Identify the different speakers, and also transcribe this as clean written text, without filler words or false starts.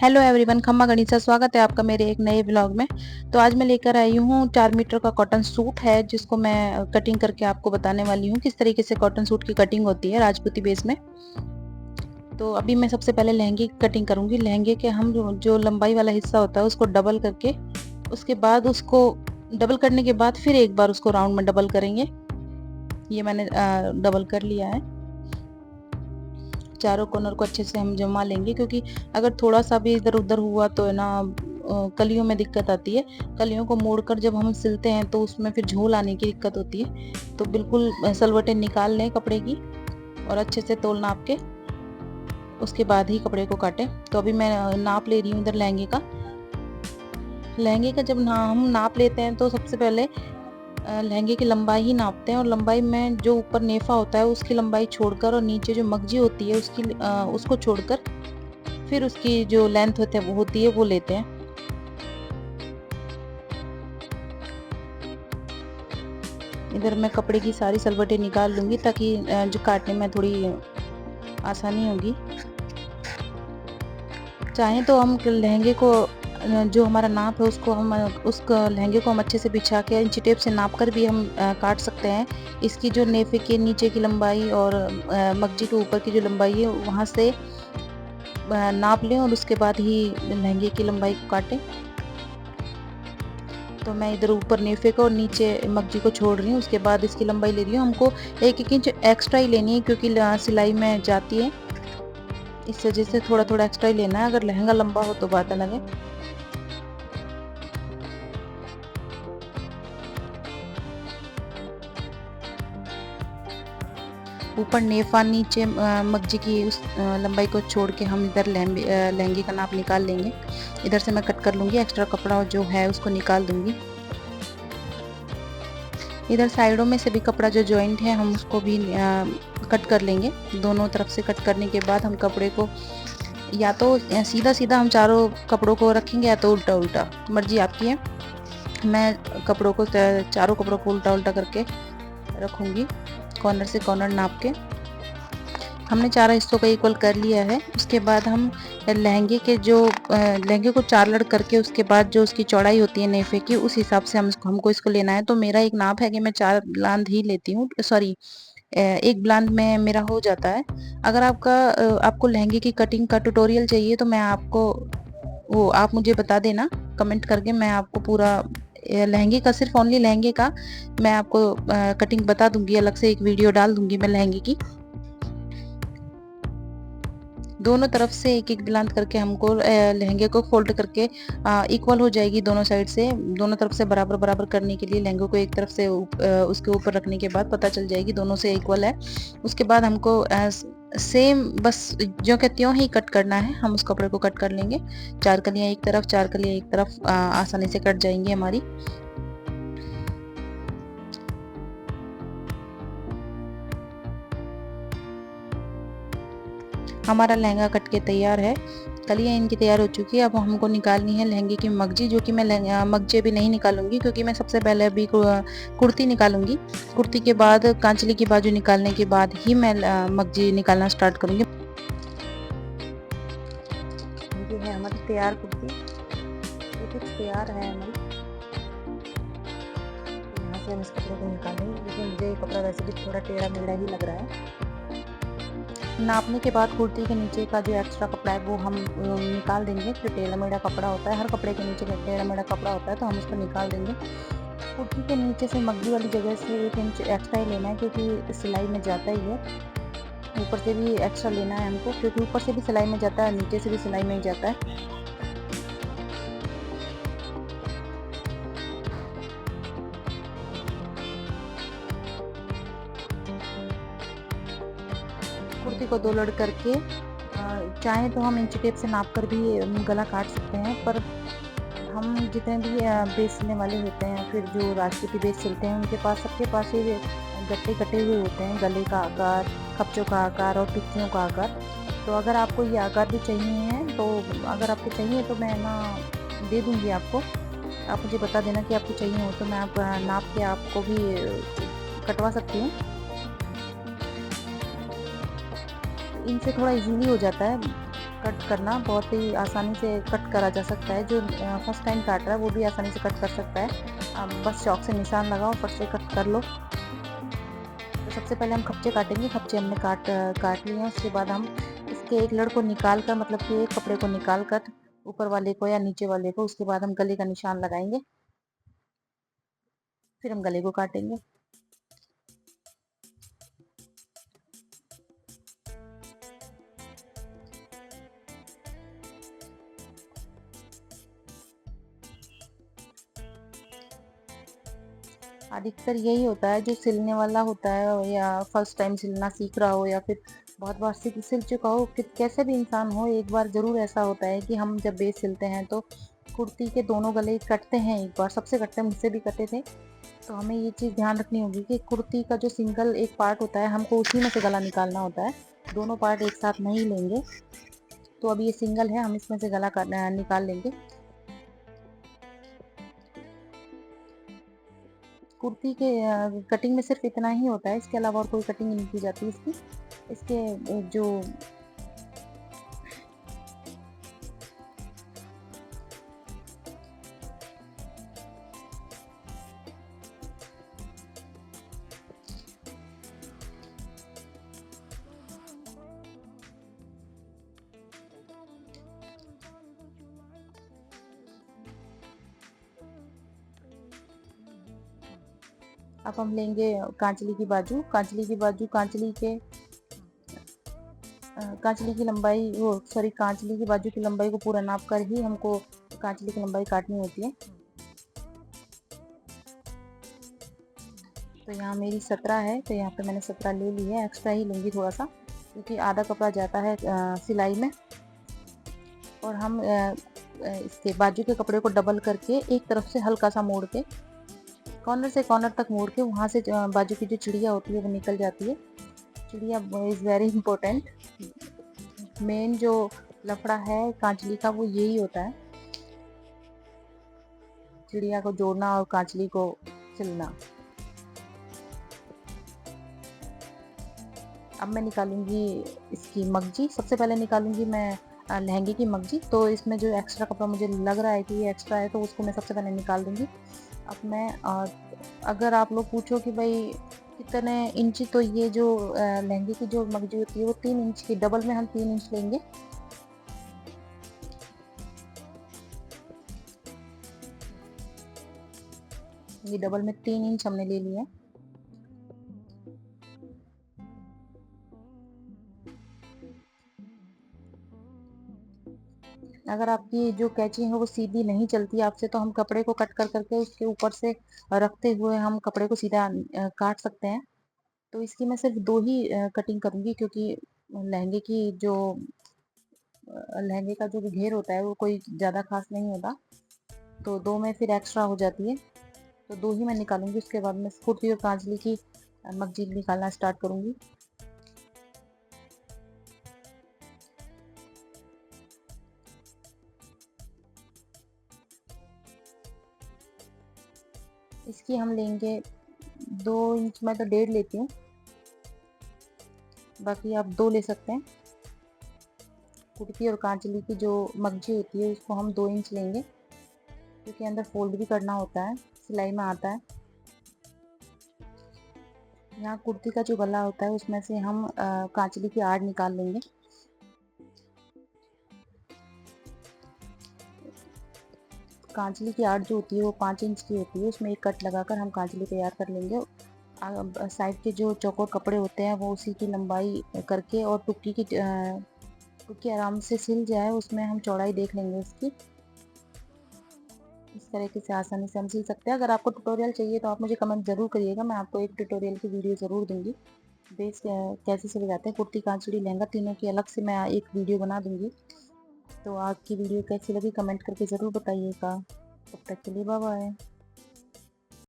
Speaker 1: Hello everyone, खम्मा गणिसा स्वागत है आपका मेरे एक नए ब्लॉग में। तो आज मैं लेकर आई हूँ 4 मीटर का कॉटन सूट है, जिसको मैं कटिंग करके आपको बताने वाली हूँ किस तरीके से कॉटन सूट की कटिंग होती है राजपूती बेस में। तो अभी मैं सबसे पहले लहंगे की कटिंग करूँगी। लहंगे के हम जो लंबाई वाला हिस्सा होता है उसको डबल करके, उसके बाद उसको डबल करने के बाद फिर एक बार उसको राउंड में डबल करेंगे। ये मैंने डबल कर लिया है। चारों कॉर्नर को अच्छे से हम जमा लेंगे, क्योंकि अगर थोड़ा सा भी इधर उधर हुआ तो है ना कलियों में दिक्कत आती है। कलियों को मोड़कर जब हम सिलते हैं तो उसमें फिर झोल आने की दिक्कत होती है। तो बिल्कुल सलवटें निकाल लें कपड़े की और अच्छे से तोल नाप के उसके बाद ही कपड़े को काटें। तो अभी मैं नाप ले रही हूँ इधर लहंगे का। लहंगे का जब हम नाप लेते हैं तो सबसे पहले लहंगे की लंबाई ही नापते हैं, और लंबाई में जो ऊपर नेफा होता है उसकी लंबाई छोड़कर और नीचे जो मगजी होती है उसको छोड़कर फिर उसकी जो लेंथ होती है वो लेते हैं। इधर मैं कपड़े की सारी सलवटें निकाल लूंगी ताकि जो काटने में थोड़ी आसानी होगी। चाहें तो हम लहंगे को जो हमारा नाप है उस लहंगे को हम अच्छे से बिछा के इंची टेप से नाप कर भी हम काट सकते हैं। इसकी जो नेफे के नीचे की लंबाई और मगजी के ऊपर की जो लंबाई है वहाँ से नाप लें और उसके बाद ही लहंगे की लंबाई को काटें। तो मैं इधर ऊपर नेफे को और नीचे मगजी को छोड़ रही हूँ, उसके बाद इसकी लंबाई ले रही हूँ। हमको 1-1 इंच एक्स्ट्रा ही लेनी है, क्योंकि सिलाई में जाती है, इस वजह से थोड़ा थोड़ा एक्स्ट्रा ही लेना है। अगर लहंगा लंबा हो तो बात अलग है। ऊपर नेफा नीचे मगजी की उस लंबाई को छोड़ के हम इधर लहंगे का नाप निकाल लेंगे। इधर से मैं कट कर लूँगी, एक्स्ट्रा कपड़ा जो है उसको निकाल दूँगी। इधर साइडों में से भी कपड़ा जो जॉइंट है हम उसको भी कट कर लेंगे। दोनों तरफ से कट करने के बाद हम कपड़े को या तो सीधा सीधा हम चारों कपड़ों को रखेंगे, या तो उल्टा उल्टा, मर्जी आपकी है। मैं चारों कपड़ों को उल्टा उल्टा करके रखूँगी, कॉर्नर से कॉर्नर नाप के। हमने चारों हिस्सों को इक्वल कर लिया है। उसके बाद हम लहंगे को 4 लड़ करके उसके बाद जो उसकी चौड़ाई होती है नेफे की, उस हिसाब से हमको इसको लेना है। तो मेरा एक नाप है कि मैं 4 ब्लांद ही लेती हूँ, सॉरी 1 ब्लांद में मेरा हो जाता है। अगर आपको लहंगे की कटिंग का ट्यूटोरियल चाहिए तो आप मुझे बता देना कमेंट करके। मैं आपको पूरा लहंगे का, सिर्फ ओनली लहंगे का मैं आपको कटिंग बता दूंगी। अलग से एक वीडियो डाल दूंगी मैं लहंगे की। दोनों तरफ से 1-1 ब्लांद करके हमको लहंगे को फोल्ड करके इक्वल हो जाएगी दोनों साइड से। दोनों तरफ से बराबर बराबर करने के लिए लहंगे को एक तरफ से उसके ऊपर रखने के बाद पता चल जाएगी दोनों से इक्वल है। उसके बाद हमको सेम बस जो कहती हूँ ही कट करना है। हम उस कपड़े को कट कर लेंगे। 4 कलियाँ एक तरफ, 4 कलियाँ एक तरफ, आसानी से कट जाएंगी हमारी। हमारा लहंगा कट के तैयार है। कलियाँ इनकी तैयार हो चुकी है। अब हमको निकालनी है लहंगे की मगजी, जो कि मैं मगजे भी नहीं निकालूंगी, क्योंकि मैं सबसे पहले अभी कुर्ती निकालूंगी। कुर्ती के बाद कांचली की बाजू निकालने के बाद ही मैं मगजी निकालना स्टार्ट करूंगी। ये है हमारी तैयार कुर्ती, ये कुछ तैयार है हमारी। यहाँ से हम इस कपड़े को निकालेंगे, लेकिन मुझे ये कपड़ा वैसे भी थोड़ा टेढ़ा मेढ़ा ही लग रहा है। नापने के बाद कुर्ती के नीचे का जो एक्स्ट्रा कपड़ा है वो हम निकाल देंगे। जो टेढ़ा मेढ़ा कपड़ा होता है, हर कपड़े के नीचे टेढ़ा मेढ़ा कपड़ा होता है, तो हम उसको निकाल देंगे। कुर्ती के नीचे से मगजी वाली जगह से 1 इंच एक्स्ट्रा ही लेना है, क्योंकि सिलाई में जाता ही है। ऊपर से भी एक्स्ट्रा लेना है हमको, क्योंकि ऊपर से भी सिलाई में जाता है, नीचे से भी सिलाई में ही जाता है। कुर्ती को 2 लड़ करके चाहे तो हम इंची टेप से नाप कर भी गला काट सकते हैं, पर हम जितने भी बेस सिलने वाले होते हैं, फिर जो राजपूती बेस सिलते हैं, उनके पास सबके पास ये गट्टे कटे हुए होते हैं, गले का आकार, कपचों का आकार और टिक्कियों का आकार। तो अगर आपको ये आकार भी चाहिए है तो अगर आपको चाहिए तो मैं ना दे दूँगी आपको। आप मुझे बता देना कि आपको चाहिए हो, तो मैं आप नाप के आपको भी कटवा सकती हूँ। इनसे थोड़ा इजीली हो जाता है। कट करना बहुत ही आसानी से कट करा जा सकता है। जो फर्स्ट टाइम काट रहा है वो भी आसानी से कट कर सकता है। बस चॉक से निशान लगाओ, फट से कट कर लो। तो सबसे पहले हम खप्चे काटेंगे। खप्चे हमने काट लिए हैं। उसके बाद हम इसके एक लड़ को निकाल कर, मतलब कि एक कपड़े को निकाल कर ऊपर वाले को या नीचे वाले को, उसके बाद हम गले का निशान लगाएंगे। फिर हम गले को काटेंगे। अधिकतर यही होता है, जो सिलने वाला होता है या फर्स्ट टाइम सिलना सीख रहा हो या फिर बहुत बार सिल चुका हो, कैसे भी इंसान हो, एक बार ज़रूर ऐसा होता है कि हम जब बेस सिलते हैं तो कुर्ती के दोनों गले कटते हैं। एक बार सबसे कटते हैं, मुझसे भी कटे थे। तो हमें ये चीज़ ध्यान रखनी होगी कि कुर्ती का जो सिंगल एक पार्ट होता है, हमको उसी में से गला निकालना होता है। दोनों पार्ट एक साथ नहीं लेंगे। तो अब ये सिंगल है, हम इसमें से गला निकाल लेंगे। कुर्ती के कटिंग में सिर्फ इतना ही होता है, इसके अलावा और कोई कटिंग नहीं की जाती इसकी। इसके जो अब हम लेंगे कांचली की बाजू। कांचली की लंबाई, वो सॉरी, कांचली की बाजू की लंबाई को पूरा नाप कर ही हमको कांचली की लंबाई काटनी होती है। तो यहाँ मेरी 17 है, तो यहाँ पे मैंने 17 ले ली है। एक्स्ट्रा ही लूँगी थोड़ा सा, क्योंकि आधा कपड़ा जाता है सिलाई में। और हम इसके बाजू के कपड़े को डबल करके एक तरफ से हल्का सा मोड़ के, कॉर्नर से कॉर्नर तक मोड़ के, वहाँ से बाजू की जो चिड़िया होती है वो निकल जाती है। चिड़िया इज़ वेरी इम्पोर्टेंट। मेन जो लफड़ा है कांचली का वो यही होता है, चिड़िया को जोड़ना और कांचली को सिलना। अब मैं निकालूंगी इसकी मगजी। सबसे पहले निकालूंगी मैं लहंगे की मगजी। तो इसमें जो एक्स्ट्रा कपड़ा मुझे लग रहा है कि ये एक्स्ट्रा है, तो उसको मैं सबसे पहले निकाल दूंगी। अब मैं अगर आप लोग पूछो कि भाई कितने इंच, तो ये जो लहंगे की जो मगजी होती है वो 3 इंच की, डबल में हम 3 इंच लेंगे। ये डबल में 3 इंच हमने ले लिया है। अगर आपकी जो कैंची है वो सीधी नहीं चलती आपसे, तो हम कपड़े को कट कर करके उसके ऊपर से रखते हुए हम कपड़े को सीधा काट सकते हैं। तो इसकी मैं सिर्फ 2 ही कटिंग करूंगी, क्योंकि लहंगे की जो लहंगे का जो घेर होता है वो कोई ज़्यादा खास नहीं होता, तो 2 में फिर एक्स्ट्रा हो जाती है। तो 2 ही मैं निकालूंगी। उसके बाद मैं कुर्ती और कांचली की मगजी निकालना स्टार्ट करूंगी। इसकी हम लेंगे 2 इंच, मैं तो 1.5 लेती हूँ, बाकी आप 2 ले सकते हैं। कुर्ती और कांचली की जो मगजी होती है उसको हम 2 इंच लेंगे, क्योंकि अंदर फोल्ड भी करना होता है, सिलाई में आता है। यहाँ कुर्ती का जो गला होता है उसमें से हम कांचली की आड़ निकाल लेंगे। कांचली की आड़ जो होती है वो 5 इंच की होती है। उसमें एक कट लगाकर हम कांचली तैयार कर लेंगे। साइड के जो चौकोर कपड़े होते हैं वो उसी की लंबाई करके, और टुक्की आराम से सिल जाए, उसमें हम चौड़ाई देख लेंगे उसकी। इस तरीके से आसानी से हम सिल सकते हैं। अगर आपको ट्यूटोरियल चाहिए तो आप मुझे कमेंट ज़रूर करिएगा, मैं आपको एक ट्यूटोरियल की वीडियो ज़रूर दूंगी। बेस कैसे सिले जाते हैं, कुर्ती, कांचली, लहंगा, तीनों की अलग से मैं एक वीडियो बना दूंगी। तो आपकी वीडियो कैसी लगी कमेंट करके ज़रूर बताइएगा। तब तक के लिए बाय बाय।